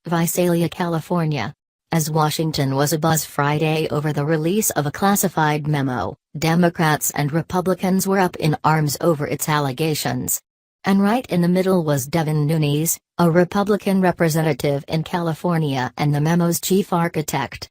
Visalia, California. As Washington was abuzz Friday over the release of a classified memo, Democrats and Republicans were up in arms over its allegations. And right in the middle was Devin Nunes, a Republican representative in California and the memo's chief architect.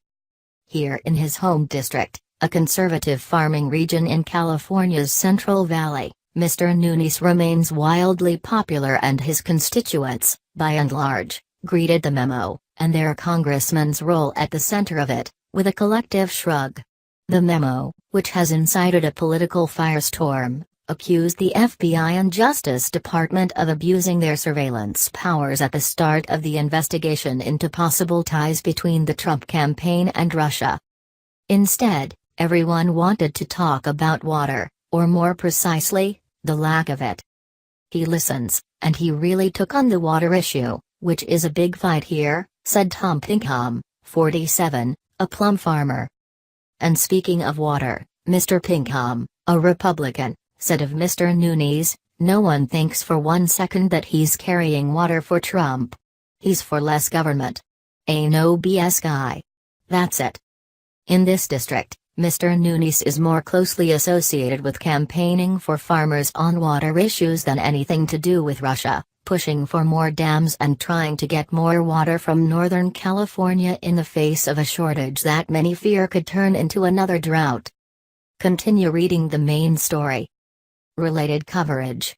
Here in his home district, a conservative farming region in California's Central Valley, Mr. Nunes remains wildly popular, and his constituents, by and large, greeted the memo, and their congressman's role at the center of it, with a collective shrug. The memo, which has incited a political firestorm, accused the FBI and Justice Department of abusing their surveillance powers at the start of the investigation into possible ties between the Trump campaign and Russia. Instead, everyone wanted to talk about water, or more precisely, the lack of it. He listens, and he really took on the water issue, which is a big fight here, said Tom Pinkham, 47, a plum farmer. And speaking of water, Mr. Pinkham, a Republican, said of Mr. Nunes, "No one thinks for 1 second that he's carrying water for Trump. He's for less government. A no BS guy. That's it." In this district, Mr. Nunes is more closely associated with campaigning for farmers on water issues than anything to do with Russia, pushing for more dams and trying to get more water from Northern California in the face of a shortage that many fear could turn into another drought. Continue reading the main story. Related coverage.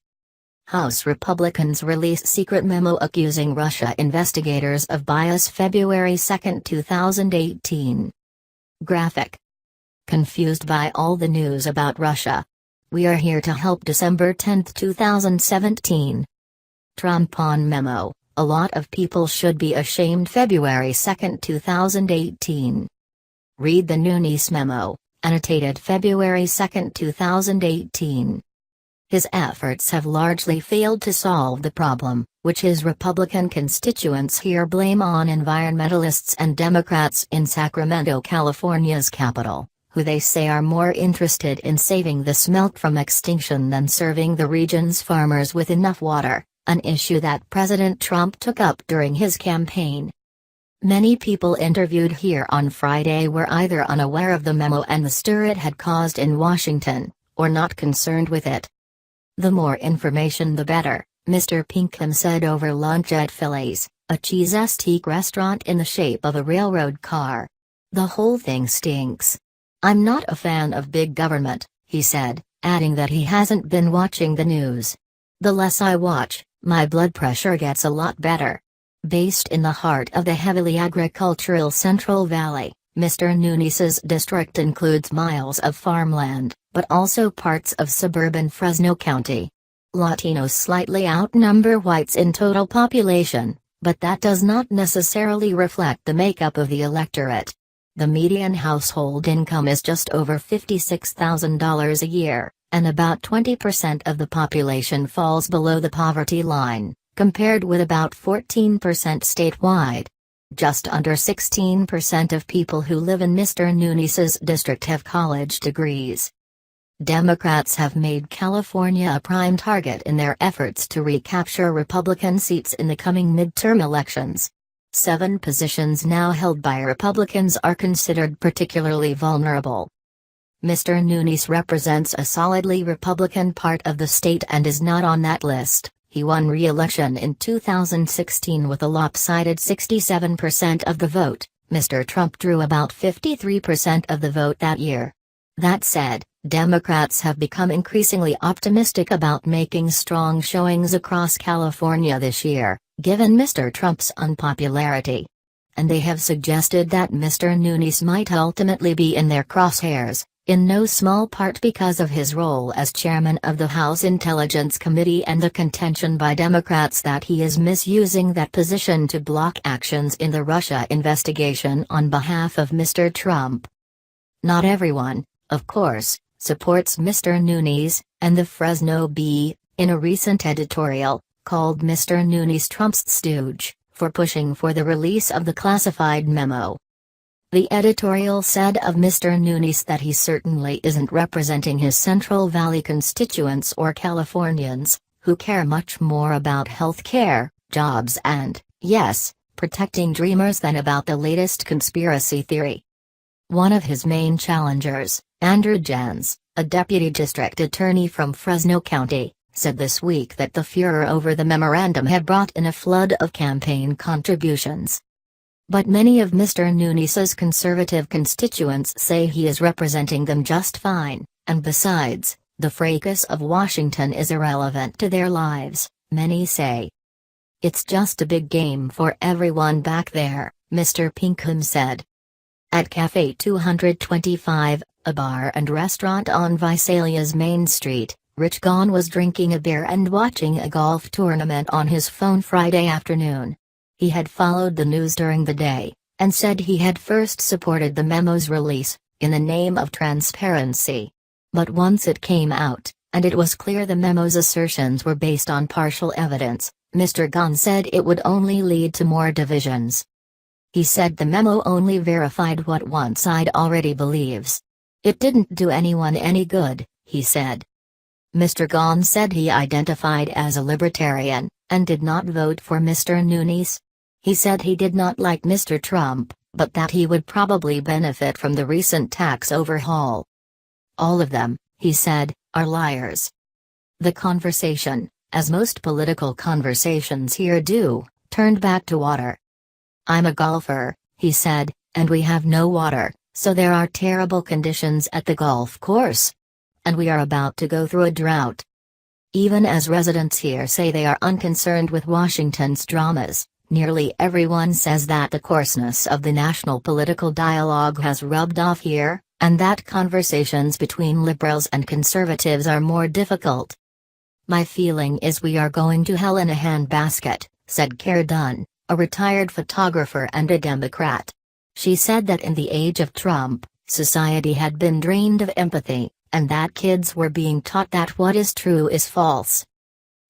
House Republicans release secret memo accusing Russia investigators of bias February 2, 2018. Graphic. Confused by all the news about Russia? We are here to help. December 10, 2017. Trump on memo, a lot of people should be ashamed. February 2, 2018. Read the Nunes memo, annotated February 2, 2018. His efforts have largely failed to solve the problem, which his Republican constituents here blame on environmentalists and Democrats in Sacramento, California's capital, who they say are more interested in saving the smelt from extinction than serving the region's farmers with enough water, an issue that President Trump took up during his campaign. Many people interviewed here on Friday were either unaware of the memo and the stir it had caused in Washington, or not concerned with it. The more information the better, Mr. Pinkham said over lunch at Philly's, a cheese-estique restaurant in the shape of a railroad car. The whole thing stinks. I'm not a fan of big government, he said, adding that he hasn't been watching the news. The less I watch, my blood pressure gets a lot better. Based in the heart of the heavily agricultural Central Valley, Mr. Nunes's district includes miles of farmland, but also parts of suburban Fresno County. Latinos slightly outnumber whites in total population, but that does not necessarily reflect the makeup of the electorate. The median household income is just over $56,000 a year, and about 20% of the population falls below the poverty line, compared with about 14% statewide. Just under 16% of people who live in Mr. Nunes's district have college degrees. Democrats have made California a prime target in their efforts to recapture Republican seats in the coming midterm elections. 7 positions now held by Republicans are considered particularly vulnerable. Mr. Nunes represents a solidly Republican part of the state and is not on that list. He won re-election in 2016 with a lopsided 67% of the vote. Mr. Trump drew about 53% of the vote that year. That said, Democrats have become increasingly optimistic about making strong showings across California this year, given Mr. Trump's unpopularity. And they have suggested that Mr. Nunes might ultimately be in their crosshairs, in no small part because of his role as chairman of the House Intelligence Committee and the contention by Democrats that he is misusing that position to block actions in the Russia investigation on behalf of Mr. Trump. Not everyone, of course, supports Mr. Nunes, and the Fresno Bee, in a recent editorial, called Mr. Nunes Trump's stooge, for pushing for the release of the classified memo. The editorial said of Mr. Nunes that he certainly isn't representing his Central Valley constituents or Californians, who care much more about health care, jobs and, yes, protecting dreamers than about the latest conspiracy theory. One of his main challengers, Andrew Jans, a deputy district attorney from Fresno County, said this week that the furor over the memorandum had brought in a flood of campaign contributions. But many of Mr. Nunes's conservative constituents say he is representing them just fine, and besides, the fracas of Washington is irrelevant to their lives, many say. It's just a big game for everyone back there, Mr. Pinkham said. At Cafe 225, a bar and restaurant on Visalia's Main Street, Rich Gaughan was drinking a beer and watching a golf tournament on his phone Friday afternoon. He had followed the news during the day, and said he had first supported the memo's release, in the name of transparency. But once it came out, and it was clear the memo's assertions were based on partial evidence, Mr. Gaughan said it would only lead to more divisions. He said the memo only verified what one side already believes. It didn't do anyone any good, he said. Mr. Gaughan said he identified as a libertarian, and did not vote for Mr. Nunes. He said he did not like Mr. Trump, but that he would probably benefit from the recent tax overhaul. All of them, he said, are liars. The conversation, as most political conversations here do, turned back to water. I'm a golfer, he said, and we have no water, so there are terrible conditions at the golf course. And we are about to go through a drought. Even as residents here say they are unconcerned with Washington's dramas, nearly everyone says that the coarseness of the national political dialogue has rubbed off here, and that conversations between liberals and conservatives are more difficult. My feeling is we are going to hell in a handbasket, said Cara Dunn, a retired photographer and a Democrat. She said that in the age of Trump, society had been drained of empathy, and that kids were being taught that what is true is false.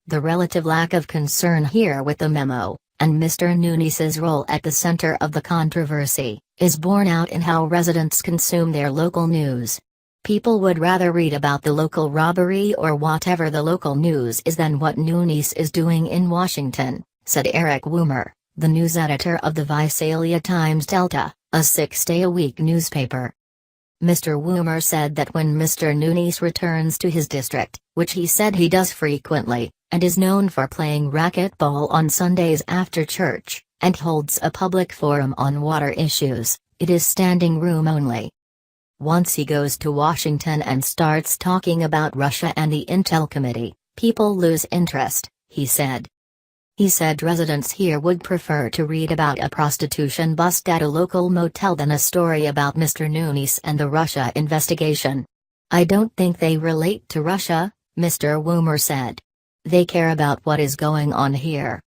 The relative lack of concern here with the memo, and Mr. Nunes's role at the center of the controversy, is borne out in how residents consume their local news. People would rather read about the local robbery or whatever the local news is than what Nunes is doing in Washington, said Eric Woomer, the news editor of the Visalia Times-Delta, a 6-day-a-week newspaper. Mr. Woomer said that when Mr. Nunes returns to his district, which he said he does frequently, and is known for playing racquetball on Sundays after church, and holds a public forum on water issues, it is standing room only. Once he goes to Washington and starts talking about Russia and the Intel Committee, people lose interest, he said. He said residents here would prefer to read about a prostitution bust at a local motel than a story about Mr. Nunes and the Russia investigation. I don't think they relate to Russia, Mr. Woomer said. They care about what is going on here.